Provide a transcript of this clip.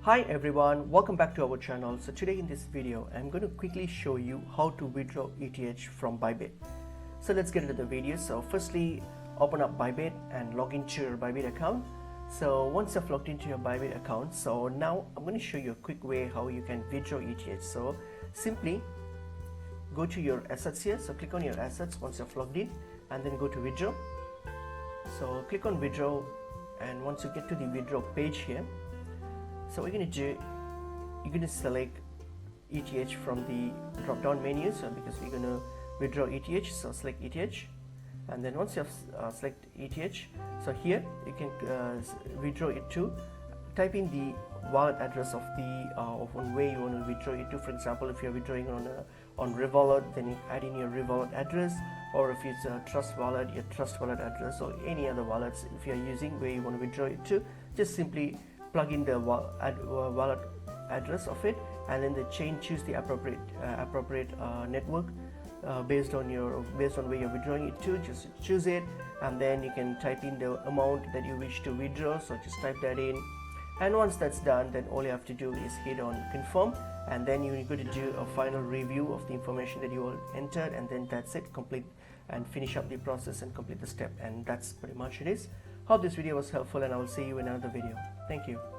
Hi everyone, welcome back to our channel. So today in this video I'm going to quickly show you how to withdraw ETH from Bybit. So let's get into the video. So firstly, open up Bybit and log into your Bybit account. So once you've logged into your Bybit account, so now I'm going to show you a quick way how you can withdraw ETH. So simply go to your assets here. So click on your assets once you've logged in and then go to withdraw. So click on withdraw, and once you get to the withdraw page here, so what you're going to do, you're going to select ETH from the drop down menu. So because we're going to withdraw ETH, so select ETH, and then once you have select ETH, so here you can withdraw it to. Type in the wallet address of the one way you want to withdraw it to. For example, if you're withdrawing on Revolut, then you add in your Revolut address, or if it's a Trust wallet, your Trust wallet address, or any other wallets if you're using where you want to withdraw it to. Just simply plug in the wallet address of it, and then choose the appropriate network based on where you're withdrawing it to. Just choose it, and then you can type in the amount that you wish to withdraw. So just type that in, and once that's done, then all you have to do is hit on confirm, and then you're going to do a final review of the information that you all entered, and then that's it. Complete and finish up the process and complete the step, and that's pretty much it is. Hope this video was helpful, and I will see you in another video. Thank you.